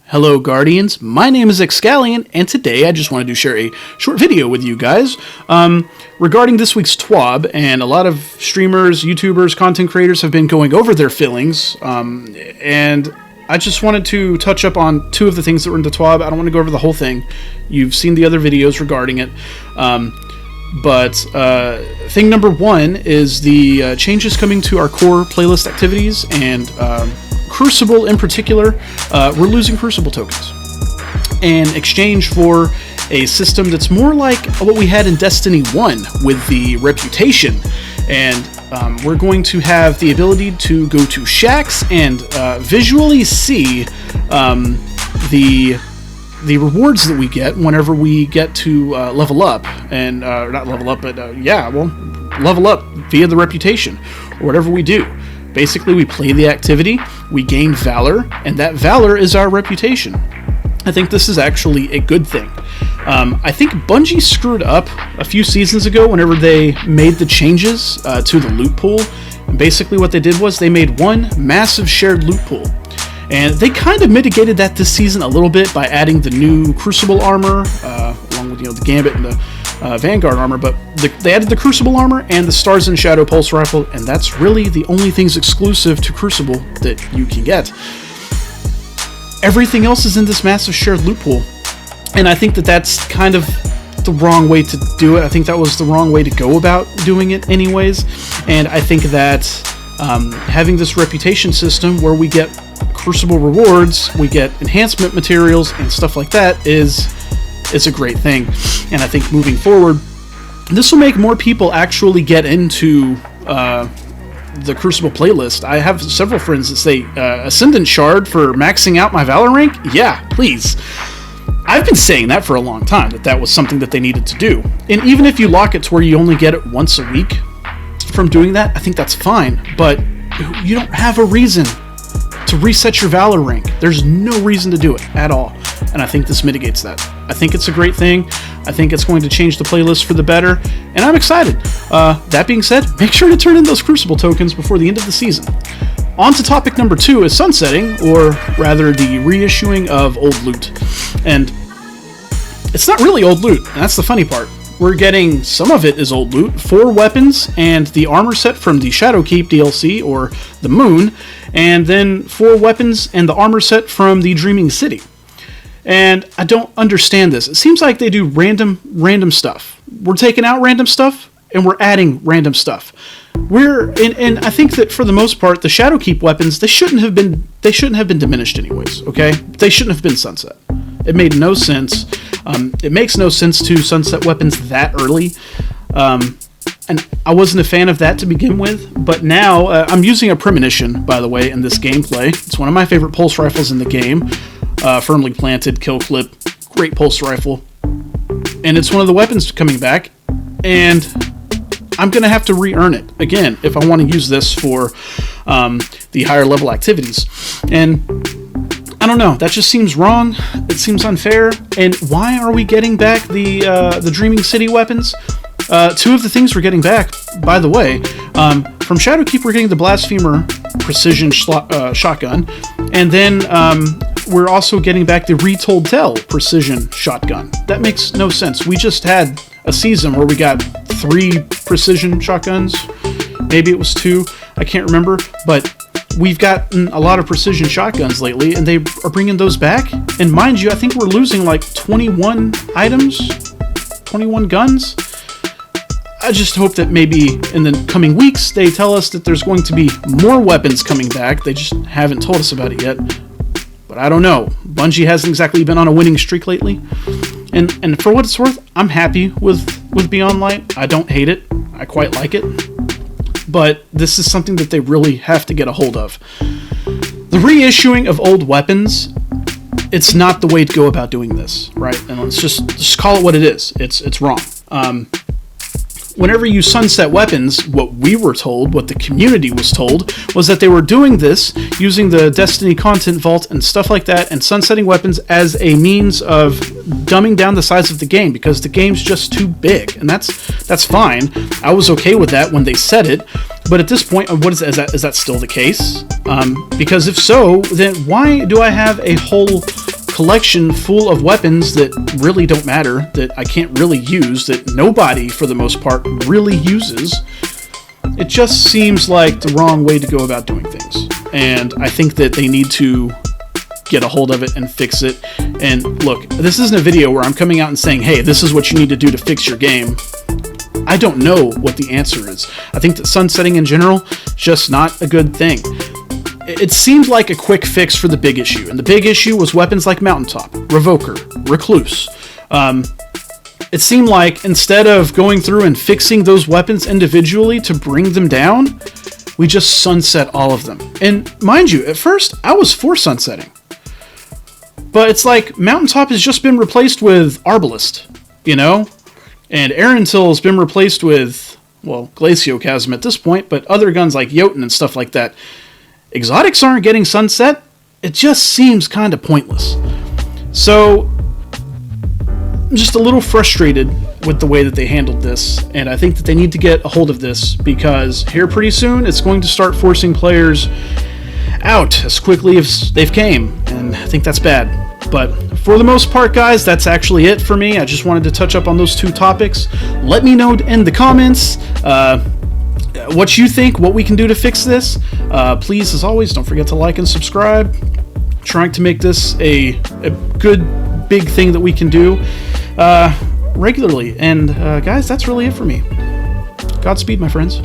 Hello Guardians, my name is XCalion, and today I just wanted to share a short video with you guys regarding this week's TWAB, and a lot of streamers, YouTubers, content creators have been going over their fillings, and I just wanted to touch up on two of the things that were in the TWAB. I don't want to go over the whole thing. You've seen the other videos regarding it, but thing number one is the changes coming to our core playlist activities, and Crucible in particular. We're losing Crucible tokens in exchange for a system that's more like what we had in Destiny 1 with the reputation, and we're going to have the ability to go to shacks and visually see the rewards that we get whenever we get to level up, and not level up, but level up via the reputation or whatever we do. Basically, we play the activity, we gain valor, and that valor is our reputation. I think this is actually a good thing. I think Bungie screwed up a few seasons ago whenever they made the changes to the loot pool. And basically what they did was they made one massive shared loot pool. And they kind of mitigated that this season a little bit by adding the new Crucible armor, along with the Gambit and the Vanguard armor, but they added the Crucible armor and the Stars and Shadow Pulse Rifle, and that's really the only things exclusive to Crucible that you can get. Everything else is in this massive shared loot pool, and I think that that's kind of the wrong way to do it. I think that was the wrong way to go about doing it anyways, and I think that having this reputation system where we get Crucible rewards, we get enhancement materials and stuff like that is a great thing. And I think moving forward, this will make more people actually get into the Crucible playlist. I have several friends that say, Ascendant Shard for maxing out my Valor rank? Yeah, please. I've been saying that for a long time, that was something that they needed to do. And even if you lock it to where you only get it once a week from doing that, I think that's fine. But you don't have a reason to reset your Valor rank. There's no reason to do it at all. And I think this mitigates that. I think it's a great thing. I think it's going to change the playlist for the better, and I'm excited. That being said, make sure to turn in those Crucible tokens before the end of the season. On to topic number 2 is sunsetting, or rather the reissuing of old loot. And it's not really old loot, and that's the funny part. We're getting some of it is old loot, 4 weapons, and the armor set from the Shadowkeep DLC, or the Moon, and then 4 weapons and the armor set from the Dreaming City. And I don't understand this. It seems like they do random stuff. We're taking out random stuff, and we're adding random stuff. And I think that for the most part, the Shadowkeep weapons, they shouldn't have been diminished anyways, okay? They shouldn't have been sunset. It made no sense. It makes no sense to sunset weapons that early. And I wasn't a fan of that to begin with, but now I'm using a Premonition, by the way, in this gameplay. It's one of my favorite pulse rifles in the game. Firmly planted, kill clip, great pulse rifle. And it's one of the weapons coming back, and I'm going to have to re-earn it again if I want to use this for the higher level activities. And I don't know, that just seems wrong. It seems unfair. And why are we getting back the Dreaming City weapons? 2 of the things we're getting back, by the way, from Shadowkeep we're getting the Blasphemer Precision Shotgun, and then we're also getting back the Retold Tell Precision Shotgun. That makes no sense. We just had a season where we got 3 Precision Shotguns. Maybe it was 2. I can't remember. But we've gotten a lot of Precision Shotguns lately, and they are bringing those back. And mind you, I think we're losing like 21 items, 21 guns. I just hope that maybe in the coming weeks they tell us that there's going to be more weapons coming back. They just haven't told us about it yet. But I don't know. Bungie hasn't exactly been on a winning streak lately. And for what it's worth, I'm happy with Beyond Light. I don't hate it. I quite like it. But this is something that they really have to get a hold of. The reissuing of old weapons, it's not the way to go about doing this, right? And let's just call it what it is. It's wrong. Whenever you sunset weapons, what we were told, what the community was told, was that they were doing this using the Destiny Content Vault and stuff like that, and sunsetting weapons as a means of dumbing down the size of the game, because the game's just too big, and that's fine. I was okay with that when they said it, but at this point, is that still the case? Because if so, then why do I have a whole collection full of weapons that really don't matter, that I can't really use, that nobody, for the most part, really uses. It just seems like the wrong way to go about doing things. And I think that they need to get a hold of it and fix it. And look, this isn't a video where I'm coming out and saying, hey, this is what you need to do to fix your game. I don't know what the answer is. I think that sunsetting in general is just not a good thing. It seemed like a quick fix for the big issue, and the big issue was weapons like Mountaintop, Revoker, Recluse. It seemed like instead of going through and fixing those weapons individually to bring them down, we just sunset all of them. And mind you, at first, I was for sunsetting. But it's like Mountaintop has just been replaced with Arbalest, you know? And Aerentil has been replaced with, well, Glaciocasm at this point, but other guns like Jotun and stuff like that. Exotics aren't getting sunset. It just seems kind of pointless. So, I'm just a little frustrated with the way that they handled this, and I think that they need to get a hold of this, because here pretty soon it's going to start forcing players out as quickly as they've came, and I think that's bad. But for the most part, guys, that's actually it for me. I just wanted to touch up on those two topics. Let me know in the comments what you think, what we can do to fix this. Please, as always, don't forget to like and subscribe. Trying to make this a good, big thing that we can do regularly. And guys, that's really it for me. Godspeed, my friends.